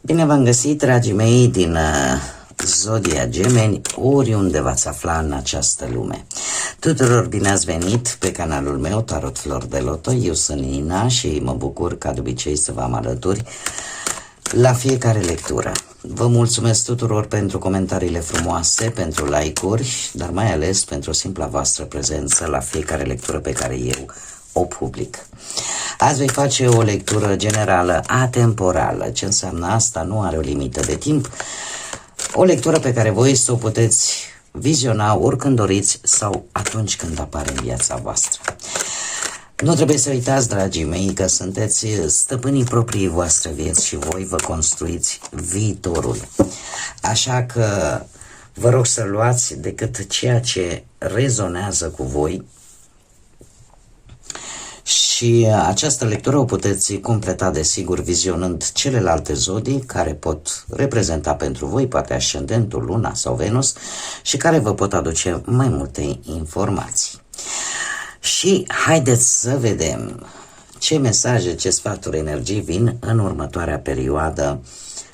Bine v-am găsit, dragii mei din Zodia Gemeni, oriunde v-ați afla în această lume. Tuturor bine ați venit pe canalul meu Tarot Flor de Loto. Eu sunt Ina și mă bucur ca de obicei să vă am alături la fiecare lectură. Vă mulțumesc tuturor pentru comentariile frumoase, pentru like-uri, dar mai ales pentru simpla voastră prezență la fiecare lectură pe care eu o public. Azi voi face o lectură generală atemporală. Ce înseamnă asta? Nu are o limită de timp. O lectură pe care voi să o puteți viziona oricând doriți sau atunci când apare în viața voastră. Nu trebuie să uitați, dragii mei, că sunteți stăpânii proprii voastre vieți și voi vă construiți viitorul. Așa că vă rog să luați decât ceea ce rezonează cu voi. Și această lectură o puteți completa, desigur, vizionând celelalte zodii care pot reprezenta pentru voi, poate ascendentul, luna sau Venus, și care vă pot aduce mai multe informații. Și haideți să vedem ce mesaje, ce sfaturi, energii vin în următoarea perioadă,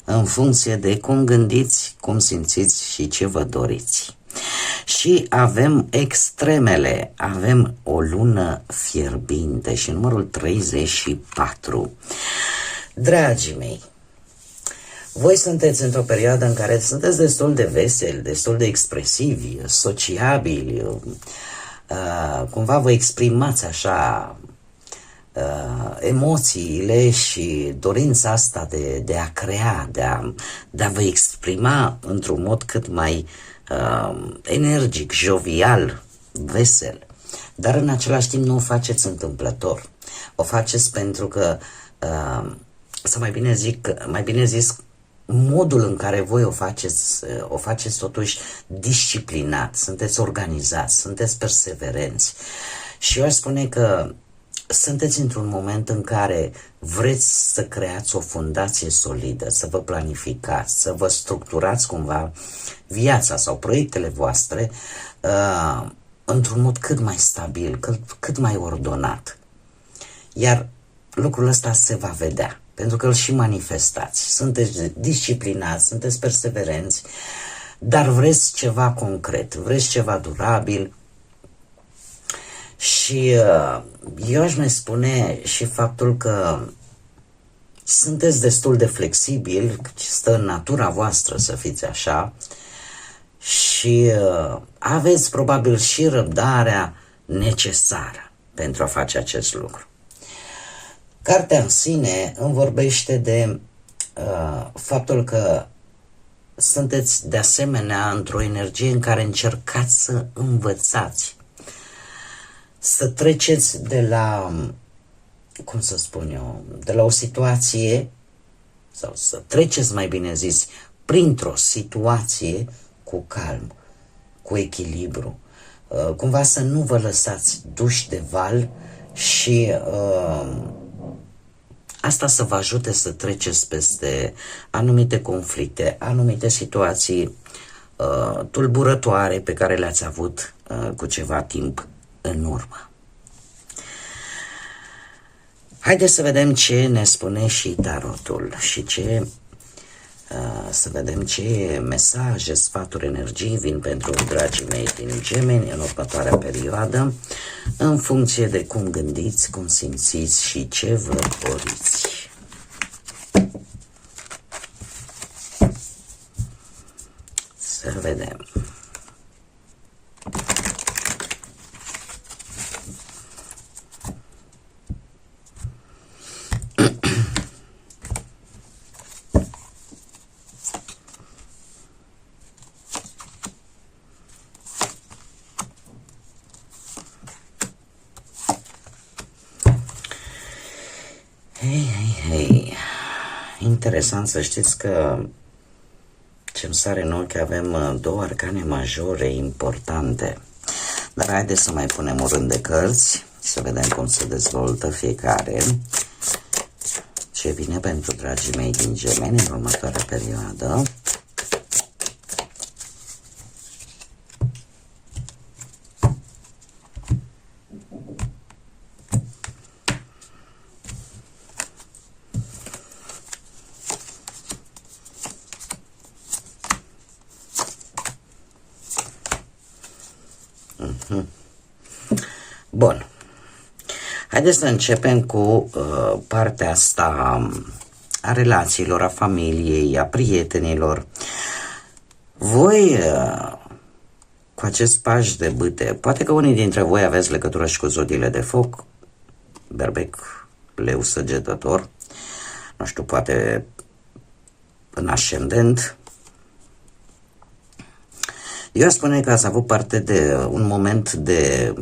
în funcție de cum gândiți, cum simțiți și ce vă doriți. Și avem extremele, avem o lună fierbinte și numărul 34. Dragii mei, voi sunteți într-o perioadă în care sunteți destul de veseli, destul de expresivi, sociabili, cumva vă exprimați așa emoțiile și dorința asta de a crea, de a vă exprima într-un mod cât mai energic, jovial, vesel, dar în același timp nu o faceți întâmplător. O faceți pentru că, sau mai bine zis, modul în care voi o faceți totuși disciplinat, sunteți organizați, sunteți perseverenți. Și eu aș spune că sunteți într-un moment în care vreți să creați o fundație solidă, să vă planificați, să vă structurați cumva viața sau proiectele voastre într-un mod cât mai stabil, cât mai ordonat. Iar lucrul ăsta se va vedea, pentru că îl și manifestați. Sunteți disciplinați, sunteți perseverenți, dar vreți ceva concret, vreți ceva durabil. Și eu aș mai spune și faptul că sunteți destul de flexibili, stă în natura voastră să fiți așa, și aveți probabil și răbdarea necesară pentru a face acest lucru. Cartea în sine îmi vorbește de faptul că sunteți de asemenea într-o energie în care încercați să învățați, să treceți de la, cum să spun eu, de la o situație, sau să treceți, mai bine zis, printr-o situație cu calm, cu echilibru, cumva să nu vă lăsați duși de val și asta să vă ajute să treceți peste anumite conflicte, anumite situații tulburătoare pe care le-ați avut cu ceva timp în urmă. Haideți să vedem ce ne spune și tarotul și să vedem ce mesaje, sfaturi, energii vin pentru dragii mei din Gemeni în următoarea perioadă, în funcție de cum gândiți, cum simțiți și ce vă doriți. Să vedem. Hei, interesant să știți că ce-mi sare în ochi, avem două arcane majore importante. Dar haideți să mai punem un rând de cărți, să vedem cum se dezvoltă fiecare. Ce vine pentru dragii mei din Gemeni în următoarea perioadă. Bun. Haideți să începem cu partea asta a relațiilor, a familiei, a prietenilor. Voi, cu acest paș de bâte, poate că unii dintre voi aveți legătură și cu zodiile de foc, berbec, leu, săgetător, nu știu, poate în ascendent. Eu aș spune că ați avut parte de un moment de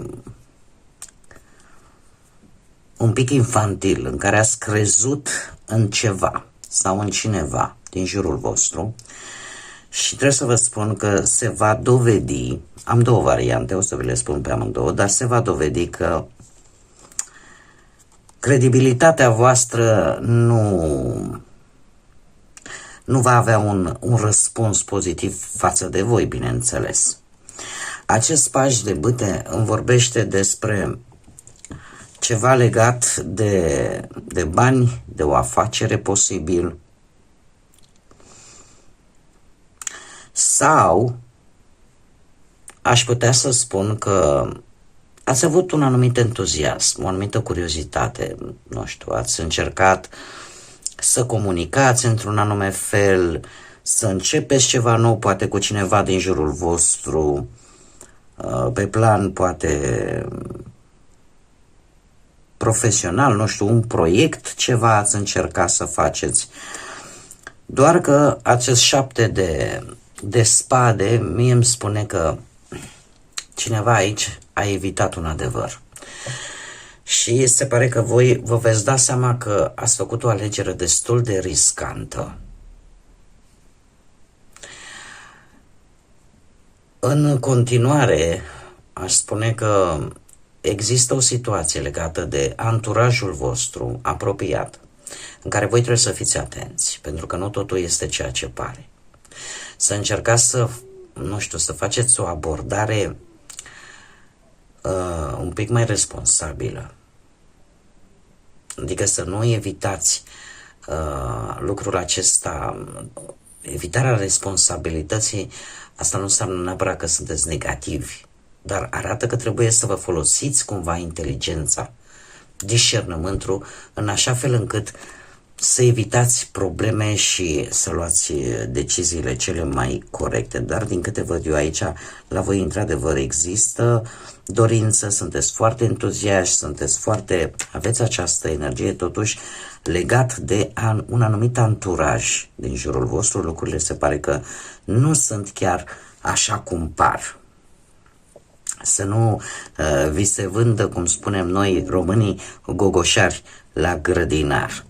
un pic infantil, în care ați crezut în ceva sau în cineva din jurul vostru și trebuie să vă spun că se va dovedi, am două variante, o să vi le spun pe amândouă, dar se va dovedi că credibilitatea voastră nu va avea un răspuns pozitiv față de voi, bineînțeles. Acest paș de bâte îmi vorbește despre ceva legat de bani, de o afacere posibil, sau aș putea să spun că ați avut un anumit entuziasm, o anumită curiozitate, nu știu, ați încercat să comunicați într-un anume fel, să începeți ceva nou, poate cu cineva din jurul vostru, pe plan poate profesional, nu știu, un proiect, ceva ați încercat să faceți. Doar că acest 7 de spade mie îmi spune că cineva aici a evitat un adevăr. Și se pare că voi vă veți da seama că ați făcut o alegere destul de riscantă. În continuare, aș spune că există o situație legată de anturajul vostru apropiat, în care voi trebuie să fiți atenți, pentru că nu totul este ceea ce pare. Să încercați să, nu știu, să faceți o abordare un pic mai responsabilă. Adică să nu evitați lucrul acesta, evitarea responsabilității, asta nu înseamnă neapărat că sunteți negativi, dar arată că trebuie să vă folosiți cumva inteligența, discernământul, în așa fel încât să evitați probleme și să luați deciziile cele mai corecte. Dar din câte văd eu aici, la voi într-adevăr există dorință, sunteți foarte entuziaști, aveți această energie, totuși legat de un anumit anturaj din jurul vostru, lucrurile se pare că nu sunt chiar așa cum par. Să nu vi se vândă, cum spunem noi românii, gogoșari la grădinar.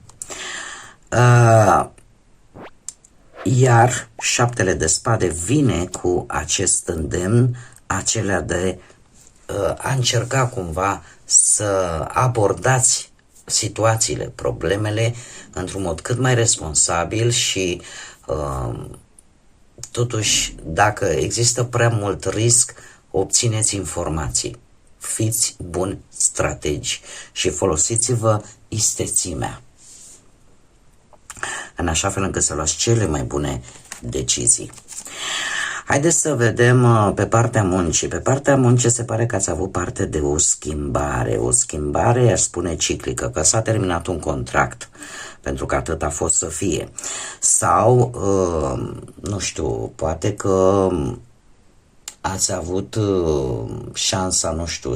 Iar 7 de spade vine cu acest îndemn, acelea de a încerca cumva să abordați situațiile, problemele într-un mod cât mai responsabil și totuși, dacă există prea mult risc, obțineți informații. Fiți buni strategi și folosiți-vă istețimea în așa fel încât să luați cele mai bune decizii. Haideți să vedem pe partea muncii. Pe partea muncii se pare că ați avut parte de o schimbare, aș spune ciclică, că s-a terminat un contract, pentru că atât a fost să fie. Sau, nu știu, poate că ați avut șansa, nu știu,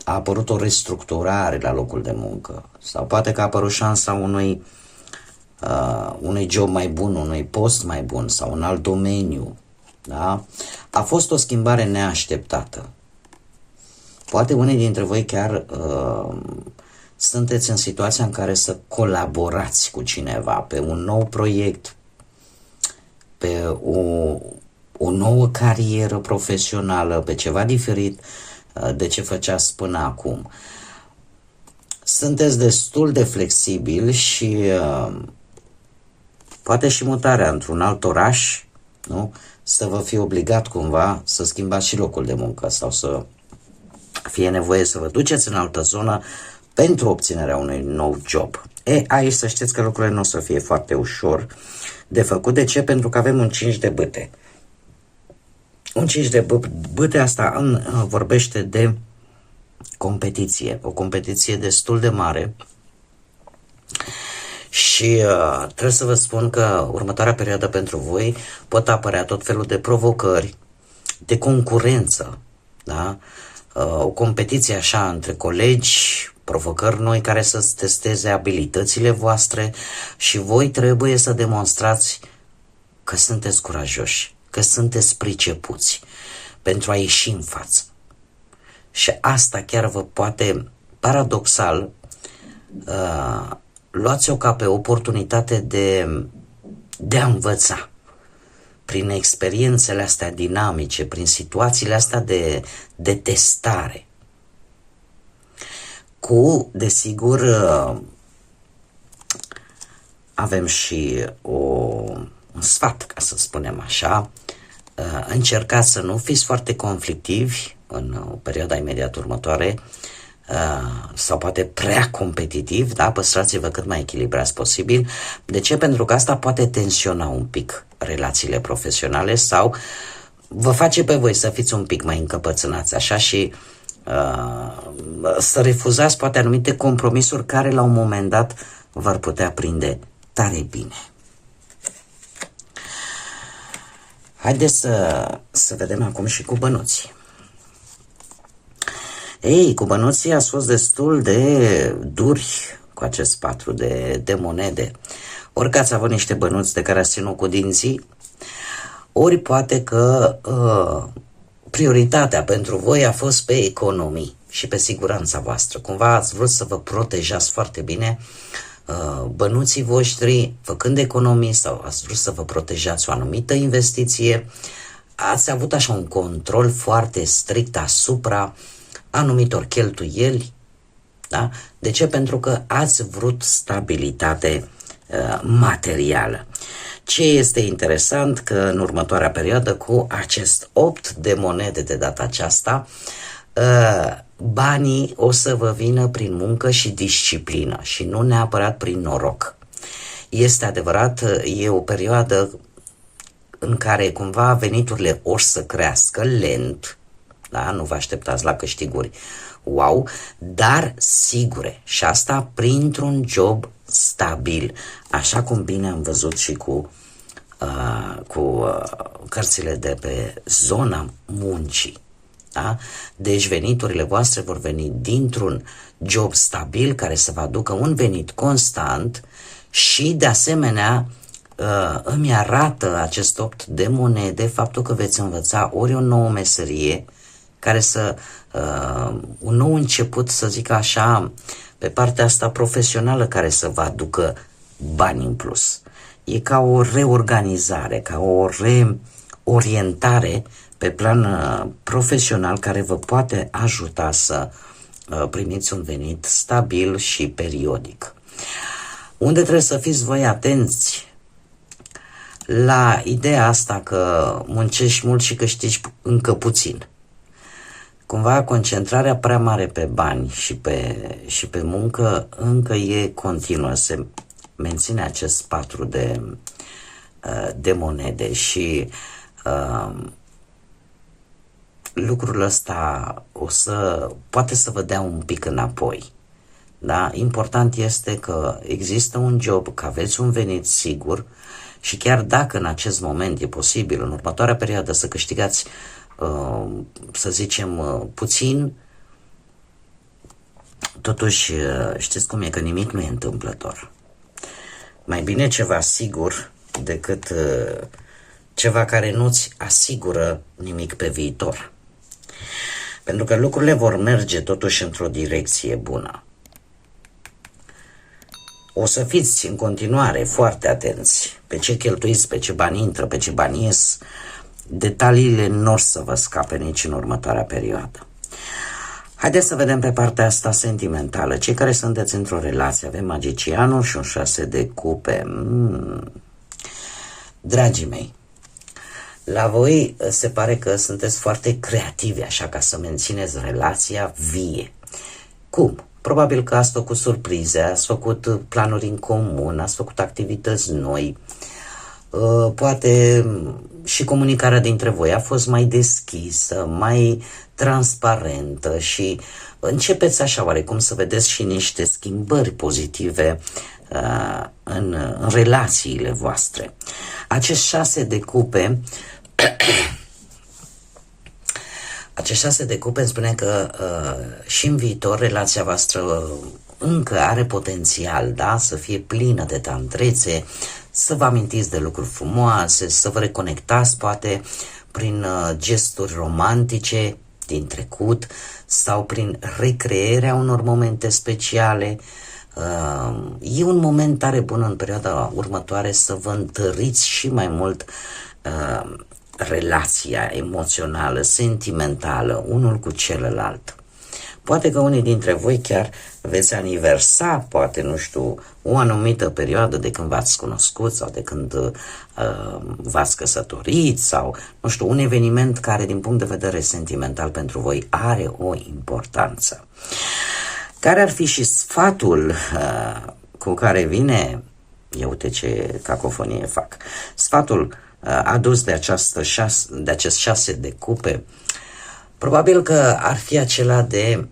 a apărut o restructurare la locul de muncă, sau poate că a apărut șansa unui job mai bun, unui post mai bun sau un alt domeniu. Da? A fost o schimbare neașteptată. Poate unii dintre voi chiar sunteți în situația în care să colaborați cu cineva pe un nou proiect, pe o nouă carieră profesională, pe ceva diferit de ce făceați până acum. Sunteți destul de flexibili și poate și mutarea într-un alt oraș, nu? Să vă fie obligat cumva să schimbați și locul de muncă sau să fie nevoie să vă duceți în altă zonă pentru obținerea unui nou job. Aici să știți că lucrurile nu o să fie foarte ușor de făcut. De ce? Pentru că avem un 5 de bâte. Un 5 de bâte asta vorbește de competiție, o competiție destul de mare. Și trebuie să vă spun că următoarea perioadă pentru voi pot apărea tot felul de provocări, de concurență, da? O competiție așa între colegi, provocări noi care să testeze abilitățile voastre și voi trebuie să demonstrați că sunteți curajoși, că sunteți pricepuți pentru a ieși în față. Și asta chiar vă poate, paradoxal, luați-o ca pe oportunitate de a învăța prin experiențele astea dinamice, prin situațiile astea de testare. Desigur, avem și un sfat, ca să spunem așa. Încercați să nu fiți foarte conflictivi în perioada imediat următoare, sau poate prea competitiv, da? Păstrați-vă cât mai echilibrați posibil. De ce? Pentru că asta poate tensiona un pic relațiile profesionale sau vă face pe voi să fiți un pic mai încăpățânați așa și să refuzați poate anumite compromisuri care la un moment dat v-ar putea prinde tare bine. Haideți să vedem acum și cu bănuții. Ei, cu bănuții ați fost destul de duri cu acest 4 de monede. Ori că ați avut niște bănuți de care ați ținut cu dinții, ori poate că prioritatea pentru voi a fost pe economii și pe siguranța voastră. Cumva ați vrut să vă protejați foarte bine bănuții voștri făcând economii sau ați vrut să vă protejați o anumită investiție. Ați avut așa un control foarte strict asupra anumitor cheltuieli, da? De ce? Pentru că ați vrut stabilitate materială. Ce este interesant că în următoarea perioadă cu acest 8 de monede de data aceasta, banii o să vă vină prin muncă și disciplină și nu neapărat prin noroc. Este adevărat, e o perioadă în care cumva veniturile o să crească lent, da? Nu vă așteptați la câștiguri wow, dar sigure, și asta printr-un job stabil, așa cum bine am văzut și cu cărțile de pe zona muncii. Da? Deci veniturile voastre vor veni dintr-un job stabil care să vă aducă un venit constant și de asemenea îmi arată acest 8 de monede faptul că veți învăța ori o nouă meserie care un nou început, să zic așa, pe partea asta profesională care să vă aducă bani în plus. E ca o reorganizare, ca o reorientare pe plan profesional care vă poate ajuta să primiți un venit stabil și periodic. Unde trebuie să fiți voi atenți? La ideea asta că muncești mult și câștigi încă puțin. Cumva concentrarea prea mare pe bani și pe muncă încă e continuă. Se menține acest 4 de monede și lucrul ăsta poate să vă dea un pic înapoi. Da? Important este că există un job, că aveți un venit sigur și chiar dacă în acest moment e posibil, în următoarea perioadă, să câștigați să zicem puțin, totuși știți cum e, că nimic nu e întâmplător. Mai bine ceva sigur decât ceva care nu-ți asigură nimic pe viitor. Pentru că lucrurile vor merge totuși într-o direcție bună. O să fiți în continuare foarte atenți pe ce cheltuiți, pe ce bani intră, pe ce bani ies. Detaliile nu o să vă scape nici în următoarea perioadă. Haideți să vedem pe partea asta sentimentală. Cei care sunteți într-o relație, avem magicianul și un 6 de cupe. Dragii mei, la voi se pare că sunteți foarte creativi, așa, ca să mențineți relația vie. Cum? Probabil că ați făcut surprize, ați făcut planuri în comun, ați făcut activități noi. poate și comunicarea dintre voi a fost mai deschisă, mai transparentă și începeți așa oarecum să vedeți și niște schimbări pozitive în relațiile voastre. Acest 6 de cupe Acest 6 de cupe îmi spune că și în viitor relația voastră încă are potențial, da? Să fie plină de tandrețe, să vă amintiți de lucruri frumoase, să vă reconectați poate prin gesturi romantice din trecut sau prin recrearea unor momente speciale. E un moment tare bun în perioada următoare să vă întăriți și mai mult relația emoțională, sentimentală, unul cu celălalt. Poate că unii dintre voi chiar veți aniversa, poate, nu știu, o anumită perioadă de când v-ați cunoscut sau de când v-ați căsătorit sau, nu știu, un eveniment care din punct de vedere sentimental pentru voi are o importanță. Care ar fi și sfatul cu care vine, ia uite ce cacofonie fac, sfatul adus de acest 6 de cupe, probabil că ar fi acela de,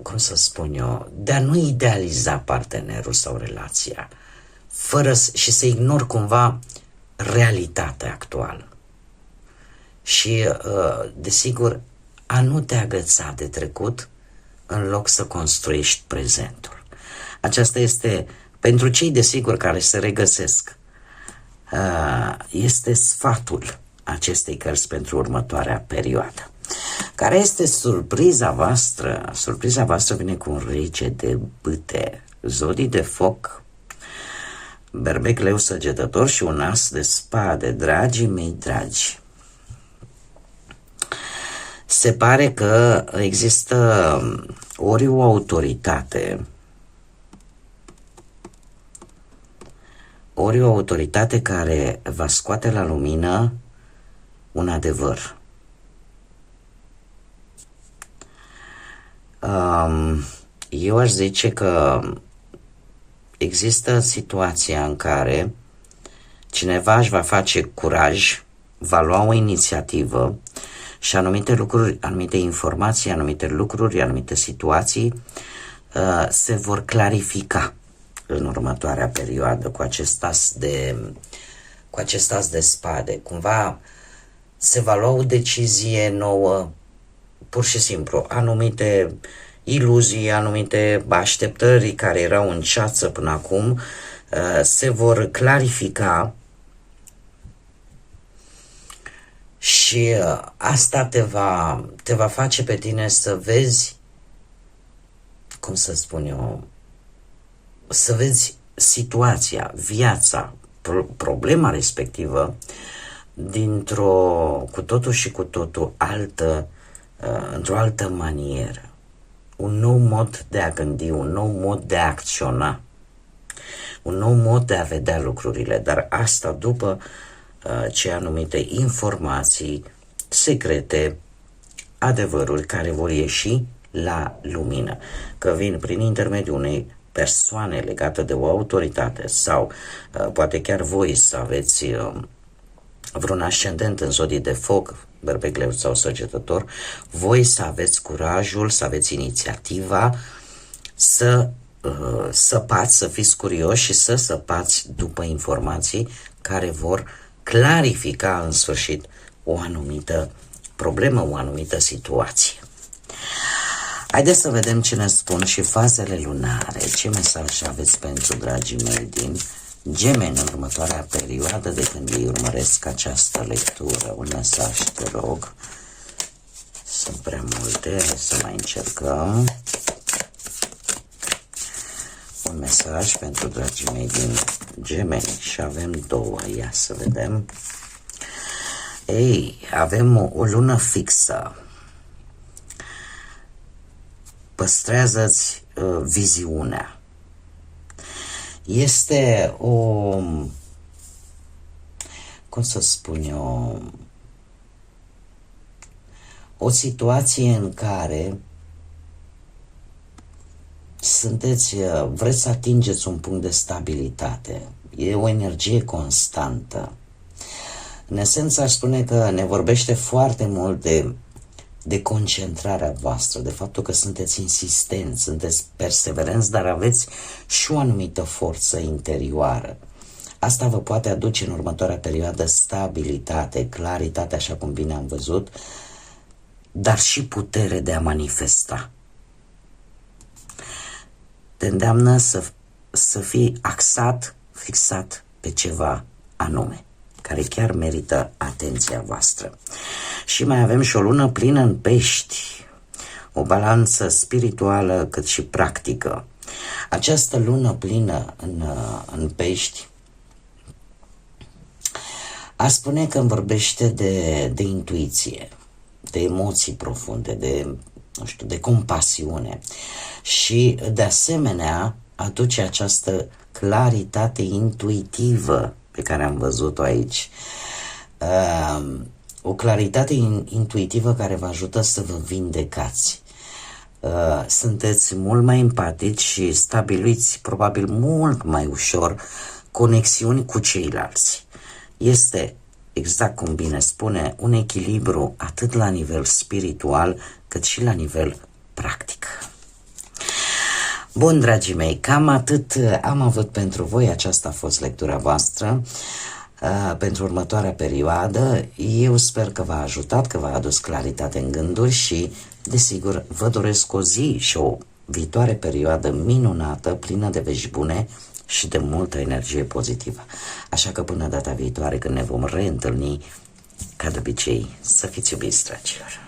cum să spun eu, de a nu idealiza partenerul sau relația, și să ignori cumva realitatea actuală. Și, desigur, a nu te agăța de trecut în loc să construiești prezentul. Aceasta este, pentru cei desigur care se regăsesc, este sfatul acestei cărți pentru următoarea perioadă. Care este surpriza voastră? Surpriza voastră vine cu un rege de bâte, zodii de foc, berbec, leu, săgetător și un as de spade. Dragii mei dragi, se pare că există ori o autoritate, ori o autoritate care va scoate la lumină un adevăr. Eu aș zice că există situația în care cineva își va face curaj, va lua o inițiativă și anumite lucruri, anumite informații, anumite lucruri, anumite situații se vor clarifica în următoarea perioadă cu acest as de spade. Cumva se va lua o decizie nouă, pur și simplu, anumite iluzii, anumite așteptări care erau în ceață până acum se vor clarifica și asta te va face pe tine să vezi, cum să spun eu, să vezi situația, viața, problema respectivă cu totul și cu totul altă, într-o altă manieră. Un nou mod de a gândi, un nou mod de a acționa, un nou mod de a vedea lucrurile, dar asta după ce anumite informații secrete, adevăruri care vor ieși la lumină, că vin prin intermediul unei persoane legate de o autoritate sau poate chiar voi să aveți vreun ascendent în zodii de foc, berbec, leu sau săgetător, voi să aveți curajul, să aveți inițiativa să săpați, să fiți curioși și să săpați după informații care vor clarifica în sfârșit o anumită problemă, o anumită situație. Haideți să vedem ce ne spun și fazele lunare. Ce mesaj aveți pentru dragii mei din Gemeni în următoarea perioadă de când ei urmăresc această lectură? Un mesaj, te rog. Sunt prea multe, să mai încercăm. Un mesaj pentru dragii mei din Gemeni și avem două, ia să vedem. Ei, avem o lună fixă. Păstrează-ți viziunea. Este cum să spun eu, o situație în care vreți să atingeți un punct de stabilitate. e o energie constantă. În esență aș spune că ne vorbește foarte mult de concentrarea voastră, de faptul că sunteți insistenți, sunteți perseverenți, dar aveți și o anumită forță interioară. Asta vă poate aduce în următoarea perioadă stabilitate, claritate, așa cum bine am văzut, dar și putere de a manifesta. Te îndeamnă să fii axat, fixat pe ceva anume, care chiar merită atenția voastră. Și mai avem și o lună plină în Pești, o balanță spirituală cât și practică. Această lună plină în Pești aș spune că îmi vorbește de intuiție, de emoții profunde, de compasiune și de asemenea aduce această claritate intuitivă pe care am văzut-o aici. O claritate intuitivă care vă ajută să vă vindecați. Sunteți mult mai empatici și stabiliți probabil mult mai ușor conexiuni cu ceilalți. Este, exact cum bine spune, un echilibru atât la nivel spiritual cât și la nivel practic. Bun, dragii mei, cam atât am avut pentru voi. Aceasta a fost lectura voastră pentru următoarea perioadă. Eu sper că v-a ajutat, că v-a adus claritate în gânduri și, desigur, vă doresc o zi și o viitoare perioadă minunată, plină de vești bune și de multă energie pozitivă. Așa că până data viitoare, când ne vom reîntâlni, ca de obicei, să fiți iubiți, dragilor!